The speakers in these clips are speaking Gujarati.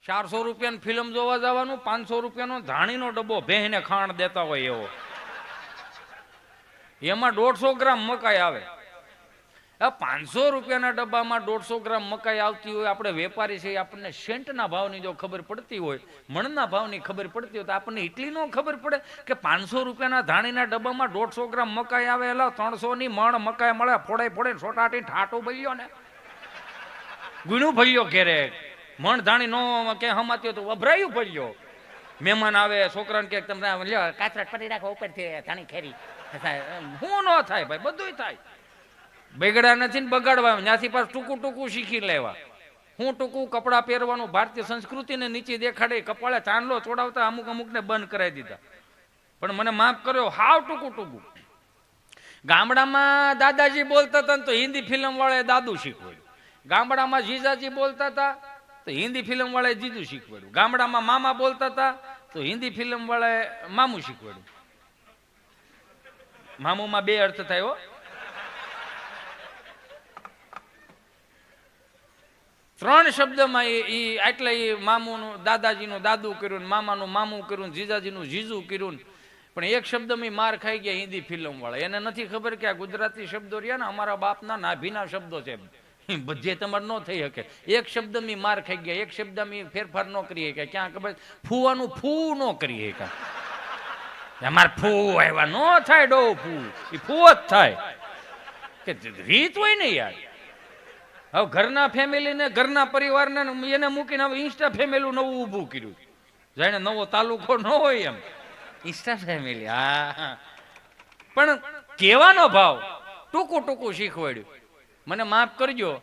₹400 ફિલ્મ જોવા જવાનું, ₹500 ધાણીનો ડબ્બો ભેંને ખાણ દેતા હોય એવો, એમાં 150 ગ્રામ મકાઈ આવે. ₹500 ડબ્બામાં 150 ગ્રામ મકાઈ આવતી હોય. આપણે વેપારી છે, આપણને સેન્ટના ભાવની જો ખબર પડતી હોય, મણના ભાવની ખબર પડતી હોય, તો આપણને એટલી ન ખબર પડે કે ₹500 ધાણીના ડબ્બામાં 150 ગ્રામ મકાઈ આવે. એટલે 300ની મણ મકાઈ મળે. ફોડે છોટાટી ઠાટો ભલ્યો ને ગુણું ભલ્યો ઘેરે. મણ ધાણી નો કે હમાતી તો વભરાયું ભલ્યો. મહેમાન આવે, છોકરાને કે તમે કાચરાટ પડી રાખો ઉપરથી ધાણી ખેરી. શું ન થાય ભાઈ? બધું થાય. બગડા નથી ને બગાડવા. ત્યાંથી પાછું ટૂંકું શીખી લેવા. હું ટૂંકું કપડાં પહેરવાનું ભારતીય સંસ્કૃતિને નીચે દેખાડે. કપાળે ચાંદલો ચોડાવતા અમુકને બંધ કરાવી દીધા. પણ મને માફ કર્યો, હાવ ટૂંકું. ગામડામાં દાદાજી બોલતા હતા ને તો હિન્દી ફિલ્મ વાળાએ દાદુ શીખવાડ્યું. ગામડામાં જીજાજી બોલતા હતા તો હિન્દી ફિલ્મ વાળાએ જીજુ શીખવાડ્યું. ગામડામાં મામા બોલતા હતા તો હિન્દી ફિલ્મ વાળાએ મામું શીખવાડ્યું. મામુમાં 2 અર્થ થાય હો. 3 શબ્દમાં એટલે મામુનું દાદાજીનું દાદુ કર્યું, મામાનું મામું કર્યું, જીજાજીનું જીજુ કર્યું. પણ એક શબ્દમાં માર ખાઈ ગયા હિન્દી ફિલ્મ વાળા. એને નથી ખબર કે આ ગુજરાતી શબ્દો રહ્યા ને અમારા બાપના નાભીના શબ્દો છે. જે તમારે ન થઈ શકે. એક શબ્દમાં માર ખાઈ ગયા. એક શબ્દમાં ફેરફાર ન કરીએ કે ક્યાં ખબર ફૂવાનું ફૂ ન કરીએ કે અમારે ફૂ આવ્યા ન થાય. ડો ફૂ એ ફૂ જ થાય કે રીત હોય ને યાર. હવે ઘરના ફેમિલીને ઘરના પરિવારને એને મૂકીને હવે ઇન્સ્ટા ફેમિલી નવું ઊભું કર્યું. જાણે નવો તાલુકો ન હોય એમ ઇન્સ્ટા ફેમિલી. હા, પણ કહેવાનો ભાવ ટૂંકું શીખવાડ્યું. મને માફ કરજો,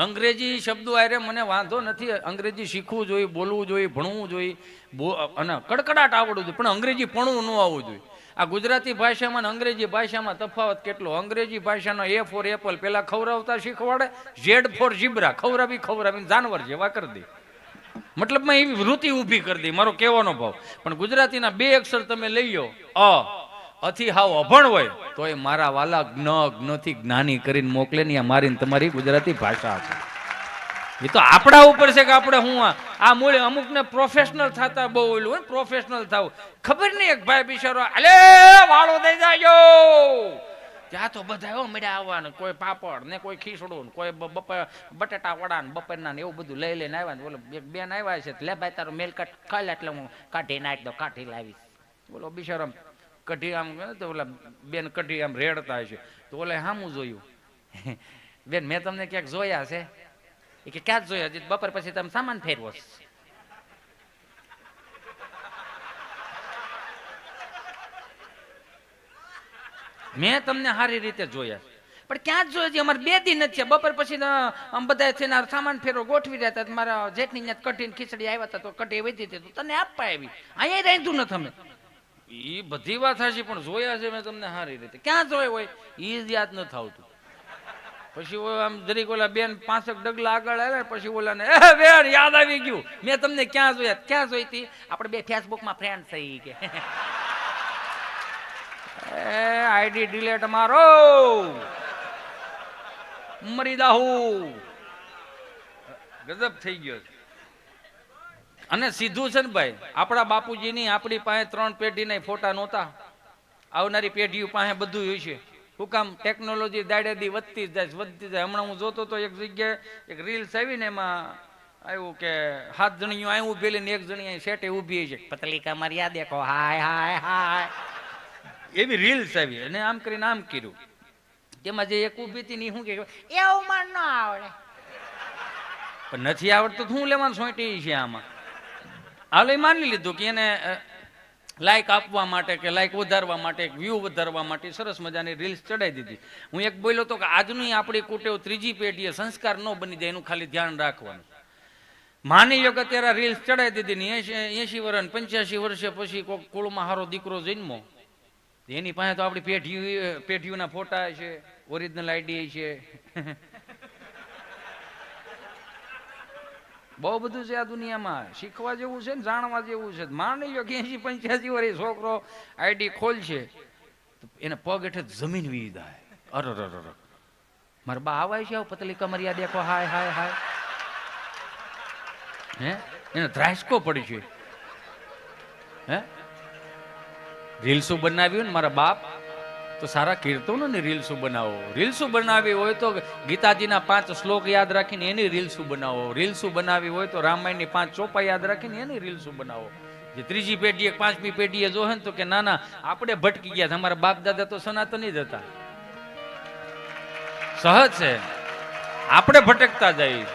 અંગ્રેજી શબ્દો આરે મને વાંધો નથી. અંગ્રેજી શીખવું જોઈએ, બોલવું જોઈએ, ભણવું જોઈએ અને કડકડાટ આવડવું જોઈએ. પણ અંગ્રેજી ભણવું ન આવવું જોઈએ. આ ગુજરાતી ભાષામાં અંગ્રેજી ભાષામાં તફાવત કેટલો. અંગ્રેજી ભાષાનો A ફોર એપલ પેલા ખવડાવતા શીખવાડે, Z ફોર ઝીબ્રા ખવડાવીને જાનવર જેવા કરી દે. મતલબમાં એવી વૃત્તિ ઊભી કરી દે. મારો કહેવાનો ભાવ. પણ ગુજરાતીના 2 અક્ષર તમે લઈ લો, અથી હાવ અભણ હોય તો એ મારા વાલા જ્ઞથી જ્ઞાની કરીને મોકલે ને. મારીને તમારી ગુજરાતી ભાષા છે. એ તો આપણા ઉપર છે કે આપણે હું આ મૂળે અમુકને પ્રોફેશનલ થતા બહુ ઓલું હોય. પ્રોફેશનલ થવું ખબર નહીં. એક ભાઈ બિચારો અલે વાળો દઈ જાય ત્યાં તો બધા મળ્યા આવવાનું. કોઈ પાપડ ને કોઈ ખીચડું ને કોઈ બટાટા વડા ને બપોરના ને એવું બધું લઈ લઈને આવ્યા. બોલો એક બેન આવ્યા છે, લે ભાઈ તારો મેલ કટ ખાઈ લે એટલે હું કાઢી નાખી દો, કાઢી લાવીશ. બોલો બિચારો કઢી આમ તો ઓલા બેન કઢી આમ રેડતા છે. તો ઓલે હામું જોયું, બેન મેં તમને ક્યાંક જોયા છે? એ કે ક્યાં જોયા? બપોર પછી તમે સામાન ફેરવો. મેં તમને સારી રીતે જોયા, પણ ક્યાં જ જોયા છે? અમારે 2 દિન નથી. બપોર પછી આમ બધા થઈને સામાન ફેરવો ગોઠવી રહ્યા હતા. મારા જેઠની કઢી ખીચડી આવ્યા હતા તો કઢી વધી હતી તો તને આપવા આવી. અહીંયા રાંધું ન તમે. એ બધી વાત હશે પણ જોયા છે મેં તમને સારી રીતે. ક્યાં જોયા હોય એ જ યાદ નથી આવતું. પછી આમ જરીક ઓલા બેન 5 ડગલા આગળ આવ્યા. પછી ઓલા ને બેન યાદ આવી ગયું, મેં તમને ક્યાં જોયા? ક્યાં જોઈ હતી? આપણે 2 ફેસબુકમાં ફ્રેન્ડ થઈ કે આઈડી ડિલેટ મારો મરી દાહુ. ગજબ થઈ ગયો. અને સીધું છે ને ભાઈ, આપણા બાપુજીની આપણી પાસે 3 પેઢીના ફોટા નહોતા. આવનારી પેઢીઓ પાસે બધું હોય છે. શું કામ? ટેકનોલોજી દાડેદી વધતી જાય. હમણાં હું જોતો તો એક જગ્યાએ એક રીલ્સ આવી ને એમાં આવ્યું કે 7 જણીઓ અહીં ઉભેલી ને 1 જણી સેટે ઊભી છે. પતલી કમર યા દેખો હાય હાય હાય એવી રીલ્સ આવી. અને આમ કરીને આમ કર્યું. તેમાં જે એક ઊભી હતી ને શું કે એવું મને ન આવડે. પણ નથી આવડતું શું લેવાનું સોંટી છે આમાં? હાલ એ માની લીધું કે એને લાઈક આપવા માટે કે લાઈક વધારવા માટે, વ્યૂ વધારવા માટે સરસ મજાની રીલ્સ ચડાવી દીધી. હું એક બોલ્યો તો કે આજની આપણી કુટેવ 3જી પેઢીએ સંસ્કાર ન બની જાય એનું ખાલી ધ્યાન રાખવાનું. માની લો કે અત્યારે રીલ્સ ચડાવી દીધી ને 80 વર્ષ 85 વર્ષે પછી કોઈ કુળમાં હારો દીકરો જન્મો, એની પાસે તો આપણી પેઢીઓના ફોટા છે, ઓરિજિનલ આઈડી છે, બહુ બધું છે આ દુનિયામાં. શીખવા જેવું છે ને જાણવા જેવું છે. માની લો કે 80-85 વર્ષ છોકરો આઈડી ખોલશે તો એને પગ હેઠે જમીન વી જાય. અર મારા બા આવાય છે પતલી કમરિયા દેખો હાય હાય હાય. હે એને ધ્રાસકો પડી છે. હે રીલ્સો બનાવી હોય ને મારા બાપ તો સારા કીર્તનો ની રીલ્સો બનાવો. રીલ્સો બનાવી હોય તો ગીતાજીના 5 શ્લોક યાદ રાખીને એની રીલ્સો બનાવો. રીલ્સો બનાવી હોય તો રામાયણની 5 ચોપા યાદ રાખીને એની રીલ્સો બનાવો. જે ત્રીજી પેઢીએ 5મી પેઢીએ જોહે ને તો કે ના ના આપણે ભટકી ગયા, તમારા બાપ દાદા તો સનાતની જ હતા. સહજ છે, આપણે ભટકતા જઈએ.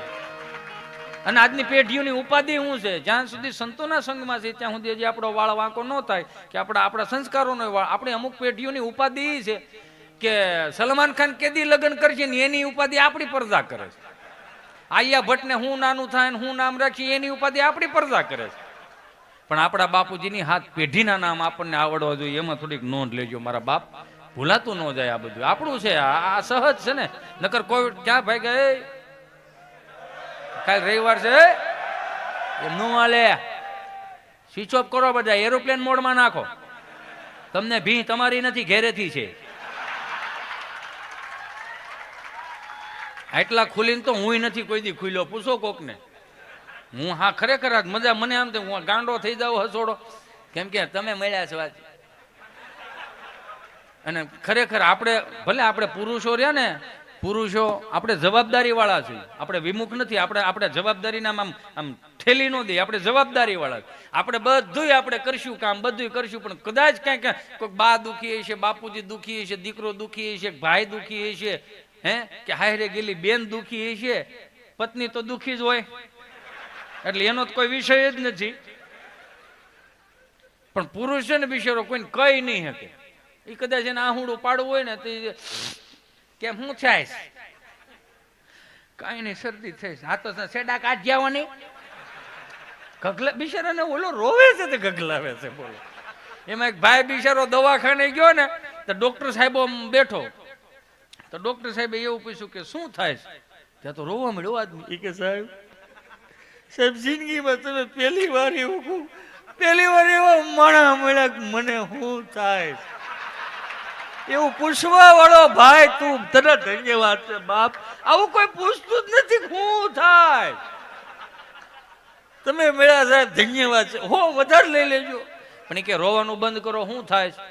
અને આજની પેઢીઓની ઉપાધિ શું છે? જ્યાં સુધી સંતોના સંગમાં છે ત્યાં સુધી હજી આપણો વાળ વાંકો ન થાય કે આપણા સંસ્કારોનો વાળ. આપણી અમુક પેઢીઓની ઉપાધિ એ છે કે સલમાન ખાન કેદી લગ્ન કરશે ને એની ઉપાધિ આપણી પરદા કરે છે. આલિયા ભટ્ટને હું નાનું થાય ને હું નામ રાખી એની ઉપાધિ આપણી પરદા કરે છે. પણ આપણા બાપુજીની 7 પેઢીના નામ આપણને આવડવા જોઈએ, એમાં થોડીક નોંધ લેજો મારા બાપ. ભૂલાતું ન જાય. આ બધું આપણું છે, આ સહજ છે ને. નકર કોઈ ક્યાં ભાઈ ગયે કાલ રવિવાર છે એમ નું હાલે. સ્વિચ ઓફ કરો બધા, એરોપ્લેન મોડમાં નાખો. તમને ભી તમારી નથી, ઘેરેથી છે. આટલા ખુલીને તો હું નથી કોઈ દી ખુલ્યો. પૂછો કોકને. હું હા ખરેખર મજા મને આમ તો હું ગાંડો થઈ જાઉં હસોડો, કેમ કે તમે મળ્યા છો આજ. અને ખરેખર આપણે ભલે આપણે પુરુષો રહ્યા ને, પુરુષો આપણે જવાબદારી વાળા છીએ. આપણે વિમુખ નથી. આપણે જવાબદારીના આમ ઠેલી ન દઈએ. આપણે જવાબદારી વાળા. આપણે બધું આપણે કરશું કામ, બધું કરશું. પણ કદાચ ક્યાંક કોઈ બા દુખી હશે, બાપુજી દુખી હશે, દીકરો દુખી હશે, ભાઈ દુખી હશે, હે કે હાયરે ગયેલી બેન દુખી હશે, પત્ની તો દુખી જ હોય. એટલે એનો તો કોઈ વિષય જ નથી. પણ પુરુષ છે ને બિચારો કોઈને કઈ નહીં શકે. એ કદાચ એને આહુડું પાડવું હોય ને તો કેમ શું થાય? કઈ નહીં, શરદી થઈ. હા તો સેડા કાઢ જવાની ગગલા બિચારાને ઓલો રોવે છે તે ગગલાવે છે. બોલો એમાં એક ભાઈ બિચારો દવાખાને ગયો ને તો ડોક્ટર સાહેબો બેઠો તો ડોક્ટર સાહેબે એવું પૂછ્યું કે શું થાય છે? ત્યાં તો રોવા મળ્યો આદમી. એ કે સાહેબ જિંદગીમાં તમે પહેલી વાર એવા માણા મળ્યા મને શું થાય એવું પૂછવા વાળો ભાઈ તું તને ધન્યવાદ છે બાપ. આવું કોઈ પૂછતું જ નથી શું થાય. તમે મળ્યા સાહેબ ધન્યવાદ છે. હો વધારે લઈ લેજો. પણ એ કે રોવાનું બંધ કરો, શું થાય છે?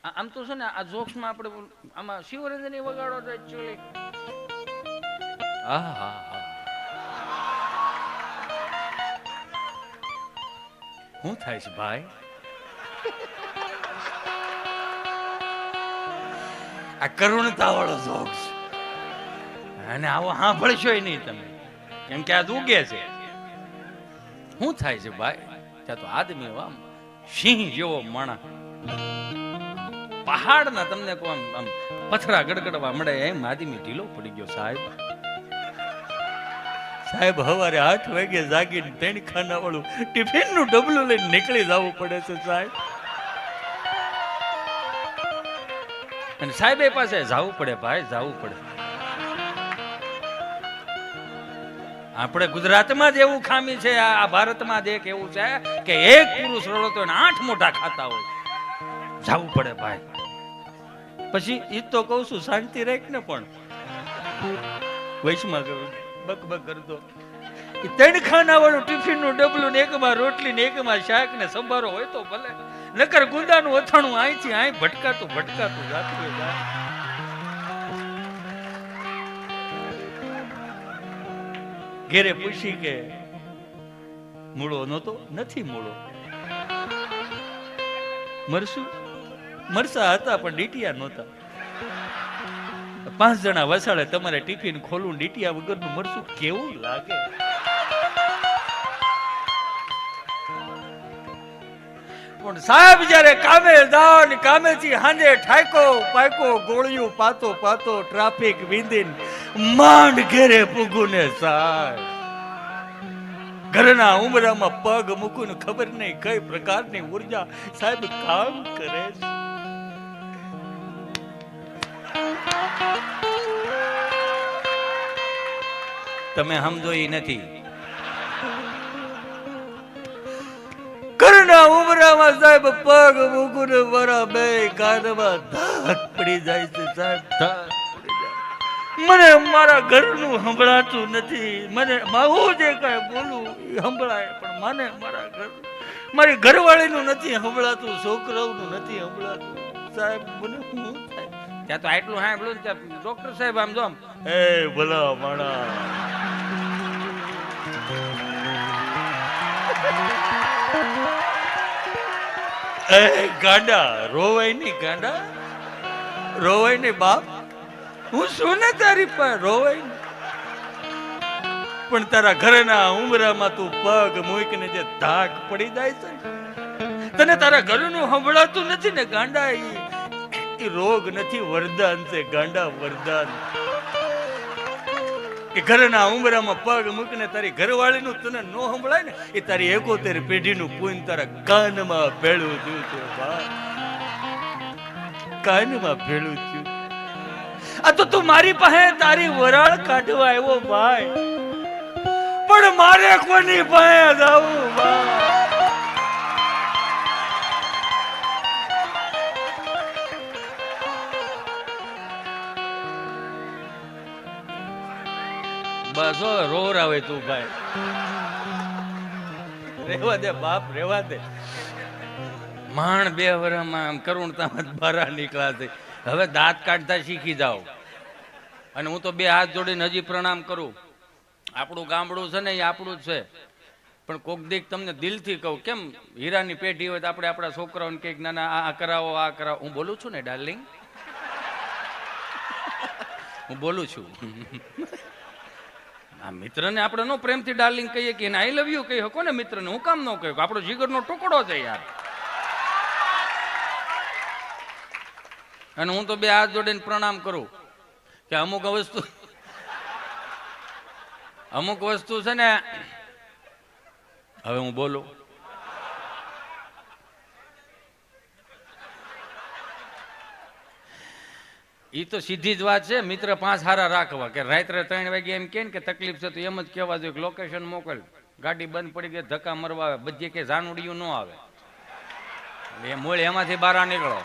આમ તો છે ને આ જોક્સમાં આપણે આમાં શિવરેન્દ્રની વગાડો તો એકચ્યુઅલી હા હા હા શું થાય છે ભાઈ? આ કરુણતા વાળો જોક્સ અને આવો સાંભળશો નહીં તમે, કેમ કે આ ઉગે છે. શું થાય છે ભાઈ? ત્યાં તો આદમી આમ સિંહ જેવો માણા પહાડના તમને કહો આમ પથરા ગડગડવા મળે એમ આદમી ઢીલો પડી ગયો. સાહેબ સવારે 8 વાગે જાગીને 3 ખાના વાળું ટિફિન નું ડબલું લઈને નીકળી જવું પડે છે સાહેબ. અને સાહેબ પાસે જવું પડે ભાઈ, જવું પડે. આપણે ગુજરાતમાં જ એવું ખામી છે, આ ભારતમાં જ એક એવું છે કે એક પુરુષ રડતો હોય 8 મોઢા ખાતા હોય. જવું પડે ભાઈ. પછી ઈ તો કહું છું શાંતિ રાખ ને, પણ વૈશમાં બક કરતો 3 ખાના વાળું ટિફિન નું ડબલું ને એકમાં રોટલી ને એકમાં શાક ને સંભારો હોય તો ભલે, નકર ગુંદાનું અથાણું અહીંથી અહીં ભટકાતું જાતું જાય. ઘેરે પૂછી કે મૂળો નહોતો? નથી મૂળો. મરસા હતા પણ ડીટિયા નહોતા. 5 જણા વસાડે તમારે ટિફિન ખોલું ડીટિયા વગરનું મરસું કેવું લાગે? પણ સાહેબ જયારે કામે જાઓ ને કામેથી હાંજે ઠાકો પાકો ગોળિયું પાતો ટ્રાફિક વિંદીન માંડ ઘેરે પૂગું ને સાહેબ ઘરના ઉમરામાં પગ મૂકું ને ખબર નહીં કઈ પ્રકારની ઉર્જા સાહેબ કામ કરે છે. તમે સમજો ઈ નથી. ઘરના ઉમરામાં સાહેબ પગ મૂકું ને મારા બે કાનમાં ધાક પડી જાય છે સાહેબ, ધાક પડી જાય. મને મારા ઘરનું સંભળાતું નથી. મને હું જે કાંઈ બોલું એ સંભળાય, પણ મને મારા ઘર મારી ઘરવાળીનું નથી સંભળાતું, છોકરાઓનું નથી સંભળાતું. સાહેબ મને શું થાય? ત્યાં તો આટલું સાંભળ્યું ને ત્યાં ડોક્ટર સાહેબ આમ જો આમ, એ ભલા માણા, એ ગાંડા રોવાય નહીં, ગાંડા રોવાય નહીં બાપ. હું શું ને તારી પાસે રોવાય નહીં, પણ તારા ઘરના ઉંબરામાં તું પગ મૂકીને જે ધાક પડી જાય છે, તને તારા ઘરનું સંભળાતું નથી ને ગાંડા. એ રોગ નથી, વરદાન છે ગાંડા, વરદાન. કે ઘરના ઉંબરામાં પગ મૂકીને તારી ઘરવાળીનું તને ન સંભળાય ને, એ તારી 71 પેઢીનું પૂન તારા કાનમાં ભેળું થયું છે બા, કાનમાં ભેળું થયું. આ તો તું મારી પાસે તારી વરાળ કાઢવા આવ્યો ભાઈ, પણ મારે કોની પાસે જાવું બા? બસ રોર આવે તું ભાઈ, રેવા દે બાપ, રેવા દે. માંડ 2 વર્ષમાં આમ કરુણતામાં બહાર નીકળ્યા છે. હવે દાંત કાઢતા શીખી જાઓ. અને હું તો 2 હાથ જોડીને હજી પ્રણામ કરું. આપણું ગામડું છે ને એ આપણું જ છે, પણ કોક દીક તમને દિલથી કહું, કેમ હીરાની પેઢી હોય તો આપણે આપણા છોકરાઓને કંઈક નાના આ કરાવો, આ કરાવો. હું બોલું છું ને ડાર્લિંગ, હું બોલું છું. આ મિત્રને આપણે નો પ્રેમથી ડાર્લિંગ કહીએ કે આઈ લવ યુ કહી શકો ને મિત્રને, હું કામ ન કહ્યું? આપણો જીગરનો ટુકડો છે યાર. અને હું તો 2 હાથ જોડીને પ્રણામ કરું કે અમુક વસ્તુ છે ને, હવે હું બોલું, એ તો સીધી જ વાત છે. મિત્ર 5 હારા રાખવા, કે રાત્રે 3 વાગે એમ કે તકલીફ છે તો એમ જ કહેવા જોઈએ કે લોકેશન મોકલ, ગાડી બંધ પડી ગઈ, ધક્કા મરવા આવે, બધી કે જાનુડિયું ન આવે, એ મૂળ એમાંથી બહાર નીકળો.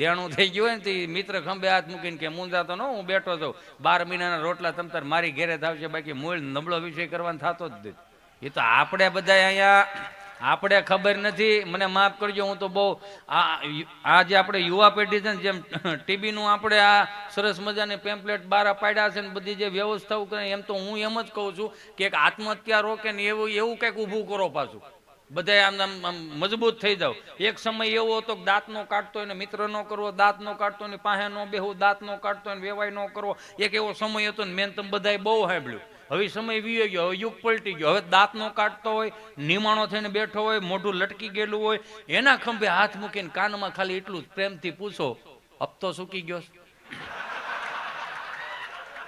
દેણું થઈ ગયું હોય ને તો મિત્ર ખંભે હાથ મૂકીને કે મૂંઝાતો ન, હું બેઠો છું, 12 મહિનાના રોટલા તમ તાર મારી ઘેરે થાવશે, બાકી મૂળ નબળો વિષય કરવાનો થતો જ નથી. એ તો આપણે બધા અહીંયા આપણે ખબર નથી. મને માફ કરજો, હું તો બહુ આ જે આપણે યુવા પેઢી છે ને, જેમ ટીબીનું આપણે આ સરસ મજાની પેમ્પલેટ બહાર પાડ્યા છે ને બધી જે વ્યવસ્થાઓ કરે, એમ તો હું એમ જ કહું છું કે એક આત્મહત્યા રોકે ને એવું કંઈક ઊભું કરો પાછું. બધા આમ મજબૂત થઈ જાવ. એક સમય એવો હતો કે દાંત નો કાઢતો હોય ને મિત્ર નો કરવો, દાંત નો કાઢતો હોય પાસે નો બેહવું, દાંત નો કાઢતો હોય વેવાય નો કરવો. એક એવો સમય હતો ને, મેં તમે બધાએ બહુ સાંભળ્યું. હવે સમય વીયો ગયો, હવે યુગ પલટી ગયો. હવે દાંત નો કાઢતો હોય, નિમાણો થઈને બેઠો હોય, મોઢું લટકી ગયેલું હોય, એના ખંભે હાથ મૂકીને કાનમાં ખાલી એટલું જ પ્રેમથી પૂછો, હપ્તો સૂકી ગયો?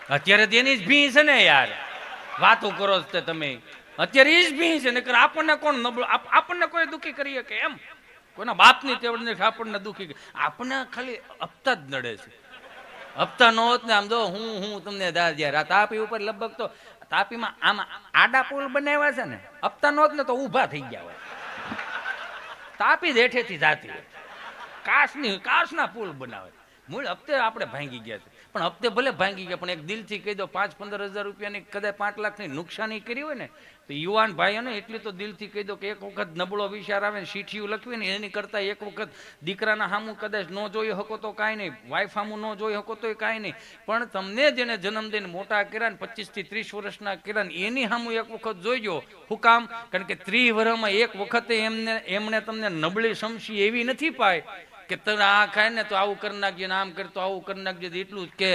અત્યારે તેની જ ભી છે ને યાર, વાતો કરો છો તમે. અત્યારે એ જ ભી છે ને, આપણને કોણ નબળું, આપણને કોઈ દુઃખી કરીએ કે એમ? કોઈના બાપની તેવડ ને આપણને દુઃખી, આપણને ખાલી હપ્તા જ નડે છે. હપ્તા ન હોત ને, આમ જો હું તમને દાદા તાપી ઉપર લગભગ તો તાપીમાં આમાં આડા પુલ બનાવ્યા છે ને, હપ્તા ન હોત ને તો ઊભા થઈ ગયા હોય. તાપી જ હેઠેથી જાતી હોય, કાચના પુલ બનાવે. મૂળ હપ્તે આપણે ભાંગી ગયા છે, પણ હપ્તે ભલે ભાંગી ગયા, પણ એક દિલથી કહી દો, 5-15 હજાર રૂપિયાની કદાચ 5 લાખની નુકસાની કરી હોય ને, તો યુવાન ભાઈઓને એટલી તો દિલથી કહી દો કે એક વખત નબળો વિચાર આવે ને, ચીઠીઓ લખવી ને એની કરતા એક વખત દીકરાના સામું કદાચ ન જોઈ શકો તો કાંઈ નહીં, વાઈફ સામું ન જોઈ શકો તો કાંઈ નહીં, પણ તમને જેને જન્મ દઈને મોટા કર્યા ને, 25 થી 30 વર્ષના કર્યા ને, એની સામું એક વખત જોઈજો. શું કામ? કારણ કે 30 વર્ષમાં એક વખતે એમણે તમને નબળી સમસી એવી નથી પાય કે તમે આ ખાય ને તો આવું કરી નાખજે, આમ કર તો આવું કરી નાખજે. એટલું જ કે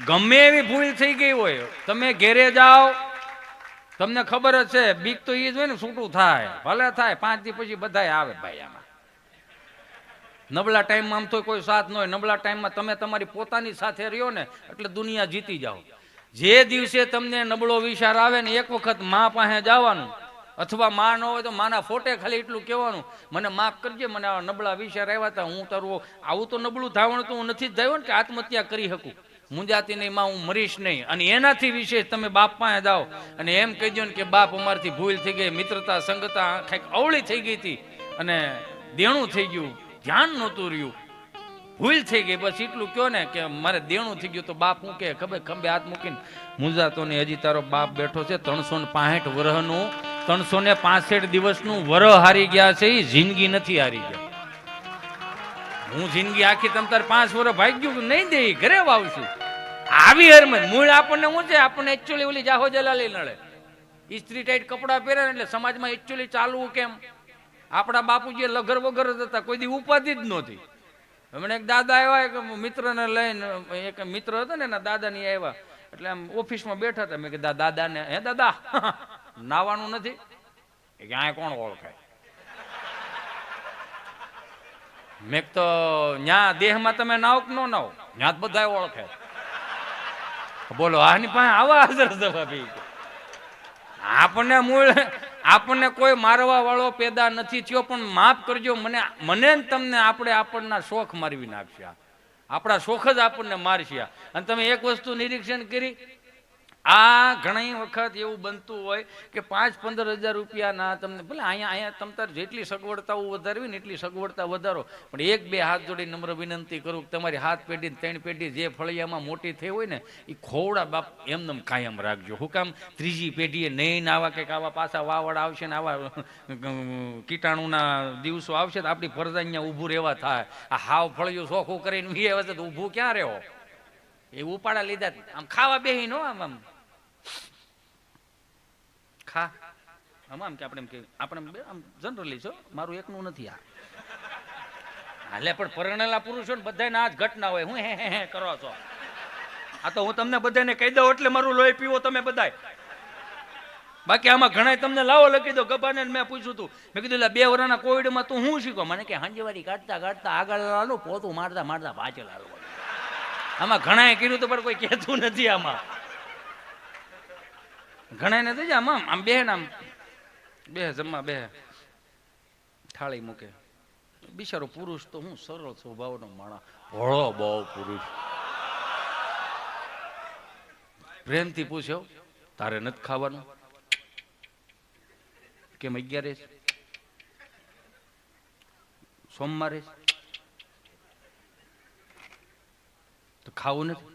ગમે એવી ભૂલ થઈ ગઈ હોય, તમે ઘેરે જાઓ, તમને ખબર જ છે બીક તો એ જ હોય ને, છૂટું થાય ભલે થાય, 5 દી પછી બધાય આવે ભાઈ. આમાં નબળા ટાઈમમાં આમ તો કોઈ સાથ ન હોય, નબળા ટાઈમમાં તમે તમારી પોતાની સાથે રહ્યો ને એટલે દુનિયા જીતી જાઓ. જે દિવસે તમને નબળો વિચાર આવે ને, એક વખત મા પાસે જવાનું, અથવા માં ન હોય તો માના ફોટે ખાલી એટલું કહેવાનું, મને માફ કરજે, મને આવા નબળા વિચાર આવ્યા હતા, હું તારું આવું તો નબળું ધાવણ તો હું નથી જ થયો ને કે આત્મહત્યા કરી શકું, મુંજાતી નહીં માં, હું મરીશ નહીં. અને એનાથી વિશેષ તમે બાપ પાસે જાઓ અને એમ કહી દો ને કે બાપ અમારથી ભૂલ થઈ ગઈ, મિત્રતા સંગતા કંઈક અવળી થઈ ગઈ હતી અને દેણું થઈ ગયું, ધ્યાન નહોતું રહ્યું, ભૂલ થઈ ગઈ બસ એટલું કયો ને કે મારે દેણું થઈ ગયું તો બાપ હું કે ખબર ખંભે હાથ મૂકીને મૂંઝાતો ને હજી તારો બાપ બેઠો છે 365 વર્ષનું 365 દિવસનું વરહ હારી ગયા છે એ જિંદગી નથી હારી ગયા. હું જિંદગી આખી તમ તાર 5 વર્ષ ભાગ્યું નહીં દે ઘરે વાવશું આવી હરમત મૂળ આપણને શું છે આપણને એકચ્યુઅલી ઓલી જાહો જલાલી નડે ઇસ્ત્રી ટાઈટ કપડાં પહેરે એટલે સમાજમાં એકચ્યુઅલી ચાલવું કેમ. આપણા બાપુજી લગર વગર જ હતા કોઈ દી ઉપાધિ જ નહોતી. હમણાં એક દાદા આવ્યા એક મિત્રને લઈને એક મિત્ર હતો ને એના દાદાની આવ્યા એટલે આમ ઓફિસમાં બેઠા હતા. મેં કીધું દાદાને હે દાદા નાવાનું નથી એ કે આ કોણ ઓળખાય. મેં તો ન્યા દેહમાં તમે નાવ કે ન નાવ ન્યા બધા ઓળખે. બોલો આની પાસે આવા હાજર જવાબી આપણને મૂળ આપણને કોઈ મારવા વાળો પેદા નથી થયો પણ માફ કરજો મને ને તમને આપણે આપણના શોખ મારવી નાખશે. આપણા શોખ જ આપણને મારશે. અને તમે એક વસ્તુ નિરીક્ષણ કરી આ ઘણી વખત એવું બનતું હોય કે 5-15 હજાર રૂપિયાના તમને ભલે અહીંયા તમ તાર જેટલી સગવડતાઓ વધારવી ને એટલી સગવડતા વધારો પણ 1-2 હાથ જોડી નમ્ર વિનંતી કરું કે તમારી હાથ પેઢી 3 પેઢી જે ફળિયામાં મોટી થઈ હોય ને એ ખોવડા બાપ એમને કાયમ રાખજો. હું કામ ત્રીજી પેઢીએ નહીં આવા કંઈક આવા પાછા વાવડ આવશે ને આવા કીટાણુના દિવસો આવશે તો આપણી ફરજ અહીંયા ઊભું રહેવા થાય. આ હાવ ફળિયું ચોખ્ખું કરીને વીએ વખત ઊભું ક્યાં રહેવો એ ઉપાડા લીધા આમ ખાવા બેહી નો આમ ખા આમ કે આપણે આમ જનરલી છો મારું એકનું નથી આ હાલે પણ પરણેલા પુરુષો ને બધાને આ જ ઘટના હોય. હું હે કરો છો આ તો હું તમને બધાને કહી દઉં એટલે મારું લોહી પીવો તમે બધાય. બાકી આમાં ઘણા તમને લાવો લખી દો. ગબાને મેં પૂછ્યું હતું મેં કીધું 2 વર્ષના કોવિડમાં તું શું શીખો મને કે હાંજવારી કાઢતા આગળ લાલો પોતું મારતા પાછળ લાલો. આમાં ઘણાએ કીધું તો પણ કોઈ કહેતું નથી. આમાં ઘણા ને થઈ આમ બે ને આમ બે જમવા બે થાળી મૂકે. બિચારો પુરુષ તો હું સરળ સ્વભાવનો માણસ ભોળો બહુ પુરુષ પ્રેમથી પૂછ્યો તારે નથી ખાવાનું કેમ 11 સોમવારે તો ખાવું નથી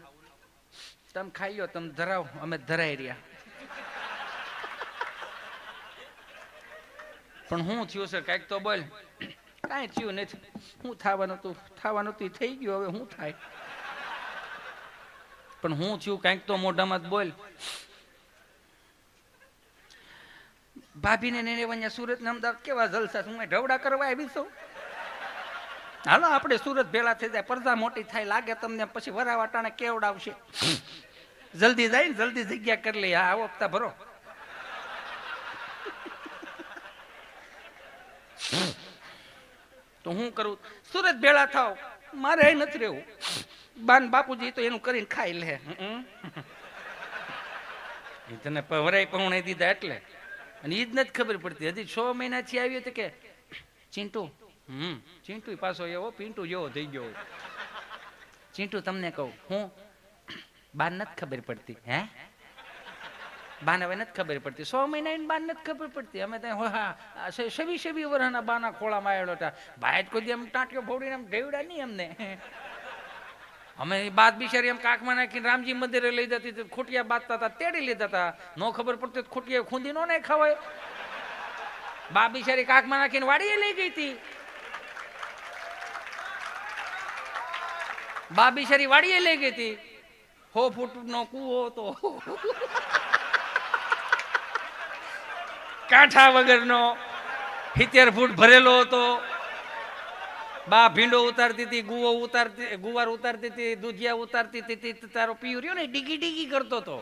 તમે ખાઈ લો તમે ધરાવ અમે ધરાઈ રહ્યા. પણ હું થયું છે કઈક તો બોલ. કાંઈ થયું નથી. હું થવાનું તું થઈ ગયું હવે હું થાય પણ હું થયું કઈક તો મોઢામાં જ બોલ. ભાભીને નેનેવanya સુરત ને અમદાવાદ કેવા જલસા હું ઢવડા કરવા આવી છું. હાલો આપણે સુરત ભેળા થઈ જાય પડદા મોટી થાય લાગે તમને પછી વરાવા ટાણે કેવડાવશે. જલ્દી જાય ને જલ્દી જગ્યા કરી લઈએ. આ વખતા ભરો તો હું કરું સુરત ભેળા થાવ મારે નથી રહેવું. બાન બાપુજી તો એનું કરીને ખાઈ લે. તને વરાઈ પહોંચાઈ દીધા એટલે અને એ જ નથી ખબર પડતી. હજી 6 મહિનાથી આવ્યો તો કે ચિંટુ ચિંટુ પાછો એવો પિન્ટુ જેવો થઈ ગયો. ચિંટુ તમને કહું હું બાન નથી ખબર પડતી. હે બાન હવે નથી ખબર પડતી. 100 મહિના બાન નથી ખબર પડતી. અમે ત્યાં સેવી વર્ષના બાના ખોળામાં આવેલો હતા. ભાઈ જ કોઈ એમ ટાંટિયો ફોડીને એમ ઢેવડા નહીં અમને. અમે બાદ બિચારી એમ કાકમાં નાખીને રામજી મંદિરે લઈ જતી હતી. ખોટિયા બાંધતા હતા તેડી લીધા હતા. નો ખબર પડતી ખોટિયા ખૂંદી નો નહીં ખવાય. બા બિચારી કાકમાં નાખીને વાડીએ લઈ ગઈ હતી. બા બિચારી વાડીએ લઈ ગઈ હતી. 100 ફૂટનો કૂવો હતો કાંઠા વગરનો 70 ફૂટ ભરેલો હતો. બા ભીંડો ઉતારતી હતી ગુવાર ઉતારતી હતી દૂધિયા ઉતારતી હતી. તારો પિયું રહ્યો ને ડીગી ડીગી કરતો હતો.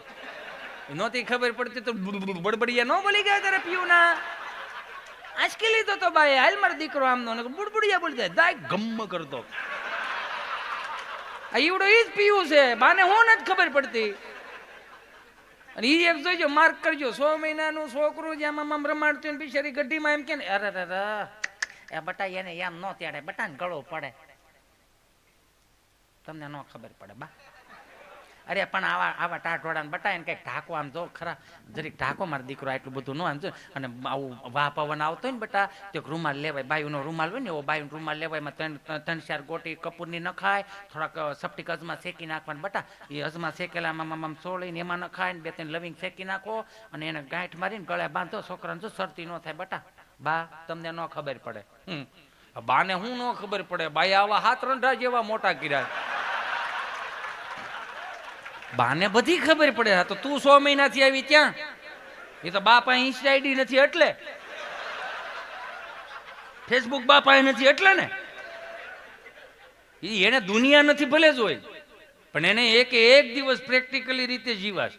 નહોતી ખબર પડતી તો બડબડિયા ન બોલી ગયા તારે પિયું ના આંચકી લીધો તો બાએ હાલ મારો દીકરો આમનો બુડબુડિયા બોલી જાય દાય ગમ કરતો. ઈવડો ઈ જ પીવું છે બાને હું નથી ખબર પડતી. અને ઈ એક જોઈજો માર્ક કરજો 100 મહિનાનું છોકરું જ્યાં આમ રમાડતું ને બિચારી ગઢીમાં એમ કે ને અરે એ બટા એને એમ ન તેડે બટાને ગળો પડે તમને ન ખબર પડે બા. અરે પણ આવા આવા ટાઢોળાને બટાઈને કંઈક ઢાંકો આમ જો ખરા જરીક ઢાંકો મારો દીકરો આટલું બધું ન આમ જો અને આવું વાહ પવન આવતો હોય ને બટા તો એક રૂમાલ લેવાય બાયુનો રૂમાલ હોય ને એવો બાયુનો રૂમાલ લેવાય એમાં ત્રણ ચાર ગોટી કપૂરની નખાય થોડાક સપટીક અજમા શેકી નાખવાને બટા એ અજમા શેકેલામાં આમ સોળીને એમાં નખાય ને બે ત્રણ લવિંગ શેકી નાખો અને એને ગાંઠ મારીને ગળે બાંધો છોકરાને જો શરતી ન થાય બટા બા તમને ન ખબર પડે બાને હું ન ખબર પડે બાઈ આવા હાથ રંઢા જેવા મોટા કર્યા બાને બધી ખબર પડે તો તું 100 મહિનાથી આવી ત્યાં એ તો બાપા ઇન્સ્ટા આઈડી નથી એટલે ફેસબુક બાપા નથી એટલે ને એને દુનિયા નથી ભલે જ હોય પણ એને એક દિવસ પ્રેક્ટિકલી રીતે જીવાશ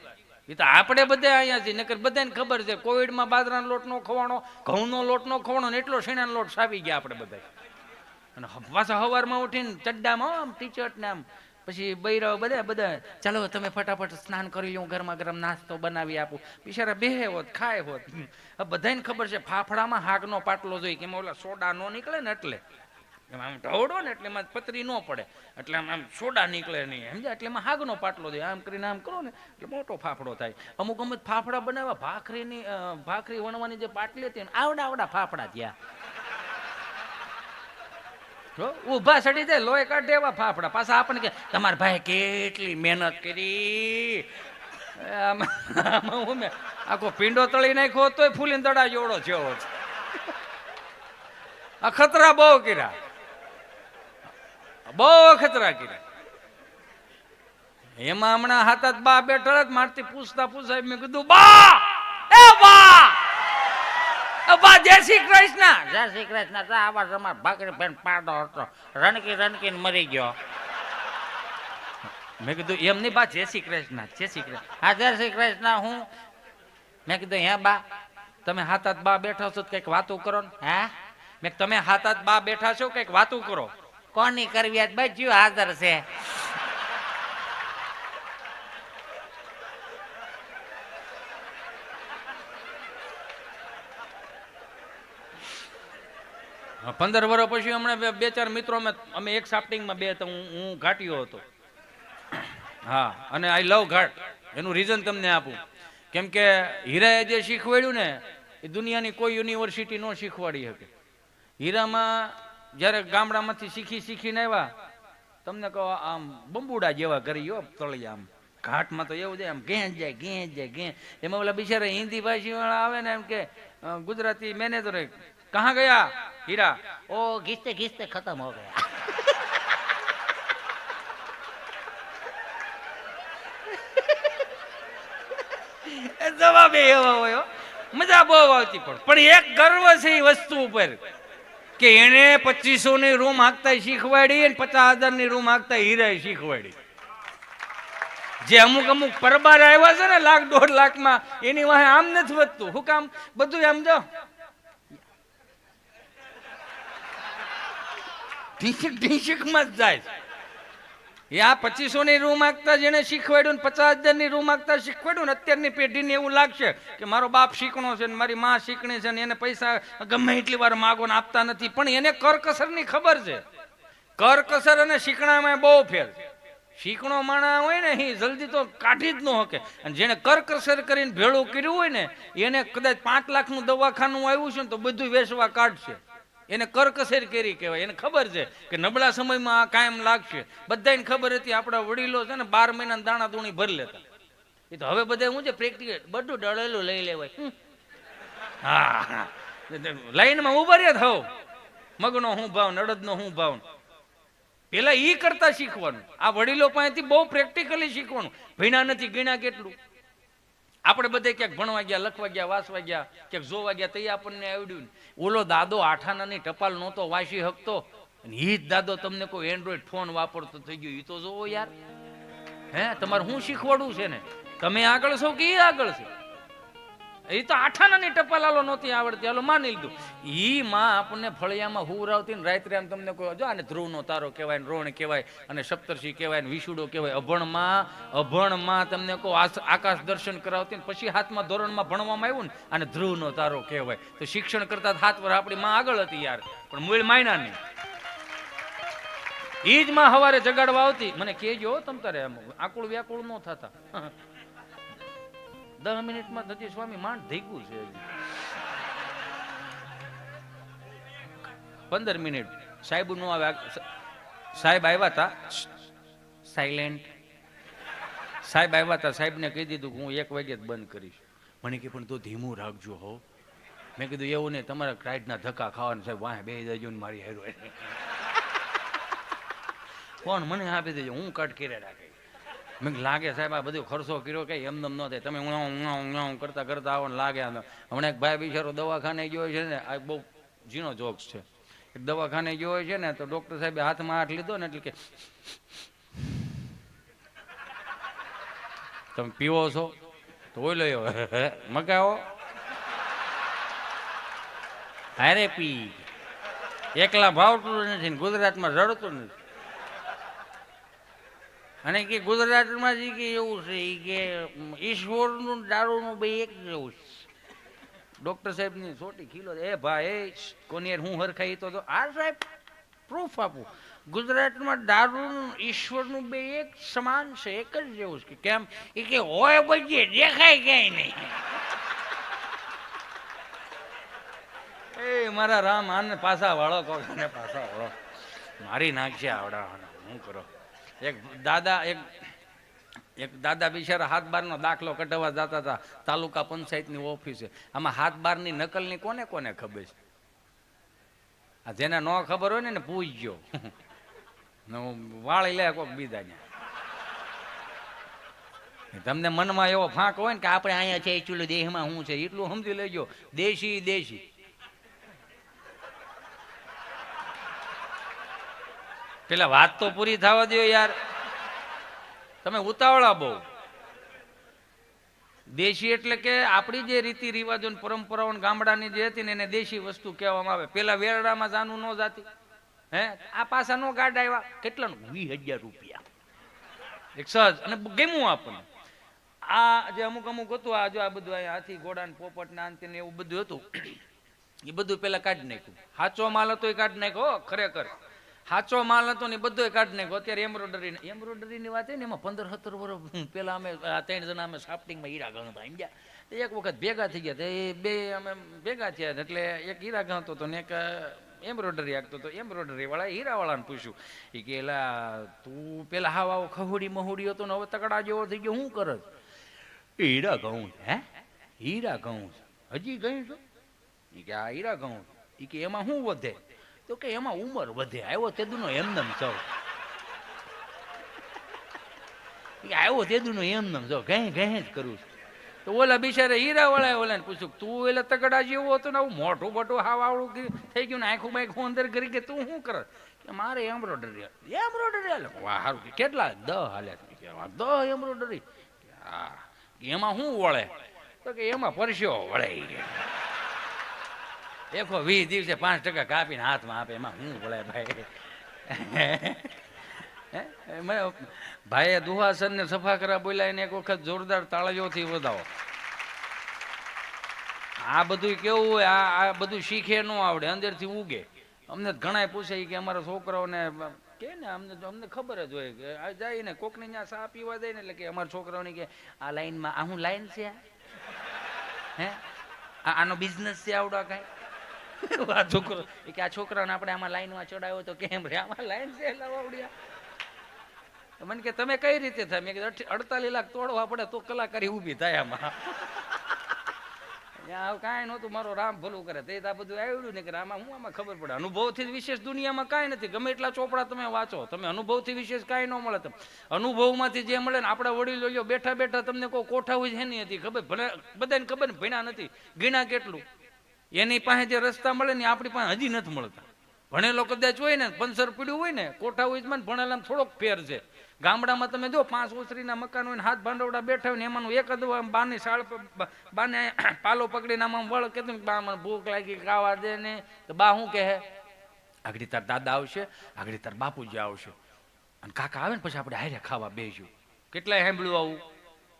એ તો આપણે બધા અહીંયા છે નકર બધાને ખબર છે કોવિડમાં બાજરાનો લોટ નો ખવાણો ઘઉંનો લોટ નો ખવાણો ને એટલો શેણાનો લોટ સાવી ગયા આપણે બધા અને પાછા સવારમાં ઉઠીને ચડ્ડામાં આમ ટી-શર્ટ ને આમ પછી બૈરાઓ બધા ચાલો તમે ફટાફટ સ્નાન કરી લઉં ગરમા ગરમ નાસ્તો બનાવી આપું બિચારા બેહે હોત ખાય હોત બધાને ખબર છે ફાફડામાં હાગનો પાટલો જોઈ કે એમાં ઓલા સોડા નો નીકળે ને એટલે એમાં આમ ઢવડો ને એટલે એમાં પતરી ન પડે એટલે આમ સોડા નીકળે નહીં સમજ્યા એટલે એમાં હાગનો પાટલો જોઈએ આમ કરીને આમ કરો ને એટલે મોટો ફાફડો થાય અમુક ફાફડા બનાવવા ભાખરી વણવાની જે પાટલી હતી આવડા ફાફડા ત્યાં ઉભા સડી જાય લોહી કાઢે એવા ફાફડા પાછા આપણને કે તમારા ભાઈ કેટલી મહેનત કરી આખો પીંડો તળી નાખ્યો તોય ફૂલીને દડા જોડો જેવો છે અખતરા બહુ કર્યા એમાં હમણાં હાથ બા બેઠા મારતી પૂછતા મેં કીધું બા જય શ્રી કૃષ્ણ આવા સમય ભાખરી બેન પાડો હતો રણકી મરી ગયો મેં કીધું એમ નહીં બા જય શ્રી કૃષ્ણ હા જય શ્રી કૃષ્ણ હું મેં કીધું હે બા તમે હાથ બા બેઠા છો કઈક વાતું કરો ને હે મેં તમે હાથ બા બેઠા છો કઈક વાતું કરો કોની કરવી આજ બચ્યું હાજર છે પંદર વર્ષ પછી હમણાં બે ચાર મિત્રો અમે એક સાફ્ટિંગમાં બે હતા હું ઘાટીયો હતો હા અને આઈ લવ ઘાટ એનું રીઝન તમને આપું કેમ કે હીરાએ જે શીખવાડ્યું ને એ દુનિયાની કોઈ યુનિવર્સિટી ન શીખવાડી શકે હીરામાં જ્યારે ગામડામાંથી શીખીને આવ્યા તમને કહો આમ બંબુડા જેવા કરી તળિયા આમ ઘાટમાં તો એવું છે આમ ઘેંચ જાય એમાં ઓલા બિચારા હિન્દી ભાષી વાળા આવે ને એમ કે ગુજરાતી મેનેજર कहाँ गया हीरा ओ घिसते घिसते खत्म हो गया જવાબ એવો હોય મજા બહુ આવતી પણ એક ગર્વ છે એ વસ્તુ ઉપર કે એને 2500 ની રૂમ હાંકતા શીખવાડી અને 50,000 ની રૂમ હાંકતા હીરા શીખવાડી જે અમુક પરબાર આવ્યા છે ને 1,00,000-1.5 લાખમાં એની વાહે આમ નથી વધતું હું કામ બધું આમ જો ઢીંચકમાં જ જાય એ આ 2500 ની રૂમ હાંકતા જેને શીખવાડ્યું 50,000 ની રૂમ હાંકતા શીખવાડ્યું ને અત્યારની પેઢીને એવું લાગશે કે મારો બાપ શીખણો છે ને મારી માં શીખણી છે ને એને પૈસા ગમે એટલી વાર માગો ને આપતા નથી પણ એને કરકસરની ખબર છે કરકસર અને શીખણામાં બહુ ફેર છે શીખણો માણા હોય ને એ જલ્દી તો કાઢી જ ન શકે અને જેને કરકસર કરીને ભેળું કર્યું હોય ને એને કદાચ 5 લાખનું દવાખાનું આવ્યું છે ને તો બધું વેચવા કાઢશે એને કરકસર કરી કહેવાય એને ખબર છે કે નબળા સમયમાં આ કાયમ લાગશે બધાને ખબર હતી આપણા વડીલો છે ને 12 મહિના દાણા દૂણી ભરી લેતા એ તો હવે બધા શું છે પ્રેક્ટિકલ બધું ડળેલું લઈ લેવાય હા લાઈનમાં ઉભા રહ્યા થાવ મગનો શું ભાવ નડદનો શું ભાવ પેલા ઈ કરતા શીખવાનું આ વડીલો પાસેથી બહુ પ્રેક્ટિકલી શીખવાનું ભીણા નથી ગીણા કેટલું આપણે બધે ક્યાંક ભણવા ગયા લખવા ગયા વાંચવા ગયા ક્યાંક જોવા ગયા તો આપણને આવડ્યું ઓલો દાદો 8 આનાની ટપાલ નહોતો વાંચી શકતો અને ઈ જ દાદો તમને કોઈ એન્ડ્રોઈડ ફોન વાપરતો થઈ ગયો ઈ તો જોવો યાર હે તમારે શું શીખવાડવું છે ને તમે આગળ છો કે ઈ આગળ છે એ તો 8 આનાની ટપાલ આલો નહોતી આવડતી હાલો માની લીધું ઈ માં આપણને ફળિયામાં હુવરાવતી ને રાત્રે આમ તમને કોઈ જો આને ધ્રુવનો તારો કહેવાય ને રોણ કહેવાય અને સપ્તર્ષિ કહેવાય ને વિશુડો કહેવાય અભણમાં તમને કહો આકાશ દર્શન કરાવતી ને પછી 7મા ધોરણમાં ભણવામાં આવ્યું ને આને ધ્રુવનો તારો કહેવાય તો શિક્ષણ કરતા 7 વર્ષ આપણી માં આગળ હતી યાર પણ મૂળ માયના નહીં ઈ જ માં હવારે જગાડવા આવતી, મને કહેજો હો તમ તારે આકુળ વ્યાકુળ ન થતા. 10 મિનિટમાં દધી સ્વામી માંડ ધીકું છે. 15 મિનિટ સાહેબ નો આવે. સાહેબ આવ્યા હતા, સાયલેન્ટ. સાહેબ આવ્યા હતા, સાહેબને કહી દીધું કે હું 1 વાગે જ બંધ કરીશ. મને કે પણ તો ધીમું રાખજો હો. મેં કીધું એવું નહીં, તમારા ક્રાઇટના ધક્કા ખાવાનું સાહેબ, વાહ બે દેજો ને મારી હેરો કોણ મને આપી દેજો, હું કટ કરી રાખે. મેં લાગે સાહેબ આ બધો ખર્ચો કર્યો કઈ એમ ન થાય, તમે કરતા કરતા આવો ને લાગે. હમણાં એક ભાઈ બિચારો દવાખાને ગયો છે ને, આ બહુ ઝીણો જોક્સ છે. એક દવાખાને ગયો હોય છે ને તો ડોક્ટર સાહેબે હાથમાં હાથ લીધો ને એટલે કે તમે પીવો છો તો ઓઈ લો મગાવો, હારે પી. એકલા ભાવતું નથી ને ગુજરાતમાં રડતું નથી. અને કે ગુજરાતમાં જે કે એવું છે કે ઈશ્વરનું દારૂનું બે એક જેવું છે. ડોક્ટર સાહેબની સોટી ખીલો, એ ભાઈ કોની હું હરખાઈ તો આ સાહેબ પ્રૂફ આપું, ગુજરાતમાં દારૂનું ઈશ્વરનું બે એક સમાન છે, એક જ જેવું છે. કેમ? એ કે હોય બજે દેખાય ક્યાંય નહીં. એ મારા રામ આને પાછા વાળો કહો ને પાછા વાળો મારી નાખશે આવડા. શું કરો? એક દાદા બિચારા 7/12 દાખલો કઢાવવા જતા હતા તાલુકા પંચાયતની ઓફિસે. આમાં 7/12 નકલની કોને કોને ખબર છે? આ જેને ન ખબર હોય ને પૂછજો, વાળી લે કોક બીજાને. તમને મનમાં એવો ફાંક હોય ને કે આપણે અહીંયા છે એકચ્યુઅલી દેહમાં શું છે એટલું સમજી લેજો. દેશી દેશી પેલા વાત તો પૂરી થવા દો યાર, તમે ઉતાવળા બહુ. દેશી એટલે કે આપણી જે રીતિ રિવાજો પરંપરાઓ ગામડાની જે હતી ને એને દેશી વસ્તુ કહેવામાં આવે. પેલા વેરડામાં જાનું ન જાતી, હે આ પાછા નો ગાડ આવ્યા, કેટલાનું 20,000 રૂપિયા એક સહજ. અને ગમ્યું આપણને. આ જે અમુક હતું, આ જો આ બધું હાથી ઘોડા ને પોપટ ના અંતે ને એવું બધું હતું, એ બધું પેલા કાઢી નાખ્યું. સાચો માલ હતો એ કાઢી નાખ્યો, ખરેખર સાચો માલ હતો ને બધો કાઢી નાખ્યો. અત્યારે એમ્બ્રોઇડરીની વાત છે ને, એમાં 15-17 વર્ષ પેલા અમે 3 જણા અમે સાફ્ટિંગમાં હીરા ગણતા સમજ્યા. એક વખત ભેગા થઈ ગયા, એ બે અમે ભેગા થયા એટલે એક હીરા ગણતો હતો ને એક એમ્બ્રોઇડરી આપતો હતો. એમ્બ્રોઇડરી વાળા હીરા વાળાને પૂછ્યું, એ કે એલા તું પેલા હાવ આવો ખહુડી મહુડી હતો ને હવે તકડા જેવો થઈ ગયો, શું કરે? હીરા ઘઉં. હે હીરા ઘઉં હજી ગયું છો? એ કે આ હીરા ઘઉં. એ કે એમાં શું વધે? તો કે એમાં ઉંમર વધે. આવ્યો તેદુનો એમનેમ છો, આવ્યો તેદુનો એમનેમ છો, ઘે ઘે જ કરું છું. તો ઓલા બિચારે હીરા વાળા ઓલા ને પૂછ્યું, તું એટલે તગડા જેવું હતું ને આવું મોટું મોટું હાવાળું થઈ ગયું ને આખું બાઈખું અંદર કરી કે તું શું કરે? કે મારે એમ્બ્રોઇડરી. એમ્બ્રોઇડરી હાલે? વાહ સારું. કેટલા? 10 હાલે. 10 એમ્બ્રોઇડરી? હા. એમાં શું વળે? તો કે એમાં પરસ્યો વળે. એકો 20 દિવસે 5% કાપીને હાથમાં આપે, એમાં શું વળે ભાઈ? ભાઈએ દુહાસન ને સફા કરા બોલાવીને એક વખત જોરદાર તાળીઓથી વધાવો. આ બધું કેવું હોય, આ બધું શીખે ન આવડે, અંદરથી ઉગે. અમને ઘણા પૂછે કે અમારા છોકરાઓને કે ને અમને ખબર જ હોય કે આ જાય ને કોકને ત્યાં ચા પીવા જાય ને એટલે કે અમારા છોકરાઓને કે આ લાઈનમાં આ હું લાઈન છે, હે આનો બિઝનેસ છે આવડા કાંઈ? આ છોકરો કે આ છોકરાને આપણે આમાં લાઈનમાં ચડાવ્યો તો કેમ રે? આમાં લાઈન છે લાવડિયા. મને કે તમે કઈ રીતે થાય? મેં કીધું 48 લાખ તોડવા પડે તો કલાકારી ઊભી થાય આમાં. કાંઈ નહોતું, મારો રામ ભલું કરે. તે આ બધું આવડ્યું ને કે આમાં હું આમાં ખબર પડે. અનુભવથી વિશેષ દુનિયામાં કાંઈ નથી. ગમે એટલા ચોપડા તમે વાંચો, તમે અનુભવથી વિશેષ કાંઈ ન મળે. તમે અનુભવમાંથી જે મળે ને, આપણા વડીલો જો બેઠા બેઠા તમને કોઈ કોઠા હોય છે નહીં હતી ખબર, ભલે બધાને ખબર ને ભણ્યા નથી, ગીણા કેટલું એની પાસે જે રસ્તા મળે ને આપણી પાસે હજી નથી મળતા. ભણેલો કદાચ હોય ને, પંચર પીડ્યું હોય ને, કોઠા હોય ભણેલા થોડોક ફેર છે. ગામડામાં તમે જો 5 ઓસરીના મકાન હોય ને, હાથ ભાંડવડા બેઠા હોય ને, એમાંનું એક જ બાની શાળ બાને પાલો પકડીને આમાં વળ કે બા મને ભૂખ લાગી ખાવા દે ને, તો બા શું કહે? આગળ તાર દાદા આવશે, આગળ તાર બાપુજી આવશે, અને કાકા આવે ને પછી આપણે હારે ખાવા બેસ્યું. કેટલાય સાંભળ્યું આવું?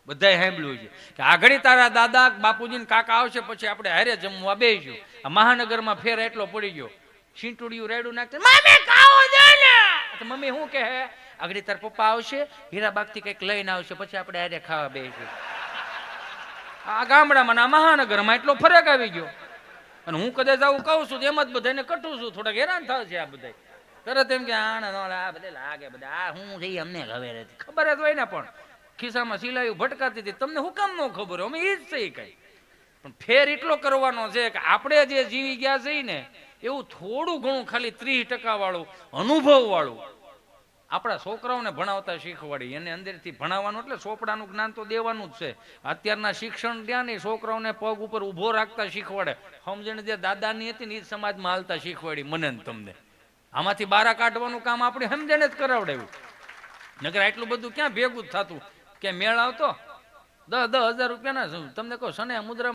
બધાય સાંભળ્યું છે કે આગળ તારા દાદા બાપુજી ને કાકા આવશે પછી આપણે હારે જમવા બેસ્યું. આ મહાનગરમાં ફેર એટલો પડી ગયો, છીંટુડિયું રેડું નાખે, મામે ખાવો દે ને. તો મમ્મી શું કહે, આગળ તાર પપ્પા આવશે, હીરાબાગથી કંઈક લઈને આવશે, પછી આપણે આજે ખાવા બેસીશું. આ ગામડામાં ના મહાનગરમાં એટલો ફરક આવી ગયો. અને હું કદાચ આવું કહું છું તો એમ જ બધાને કટું છું, થોડાક હેરાન થાય છે આ બધા. તરત એમ કે આ બધે લાગે બધા આ હું થઈ અમને ખબર હતી. ખબર જ હોય ને, પણ ખિસ્સામાં સિલાયું ભટકાતી હતી, તમને હું કામ ન ખબર હોય? અમે એ જ છે કઈ. પણ ફેર એટલો કરવાનો છે કે આપણે જે જીવી ગયા છે ને એવું થોડું ઘણું ખાલી 30% વાળું અનુભવ વાળું આપણા છોકરાઓને ભણાવતા શીખવાડી. એને અંદરથી ભણાવવાનું એટલે ચોપડાનું જ્ઞાન તો દેવાનું જ છે. અત્યારના શિક્ષણ ત્યાં નહીં, છોકરાઓને પગ ઉપર ઊભો રાખતા શીખવાડે. સમજણ જે દાદાની હતી ને એ જ સમાજમાં હાલતા શીખવાડી મને ને તમને. આમાંથી બારા કાઢવાનું કામ આપણે સમજણે જ કરાવડાવ્યું. નકર આટલું બધું ક્યાં ભેગું જ થતું? કે મેળ આવતો 10,000 રૂપિયાના તમને કહો સને મુદ્રા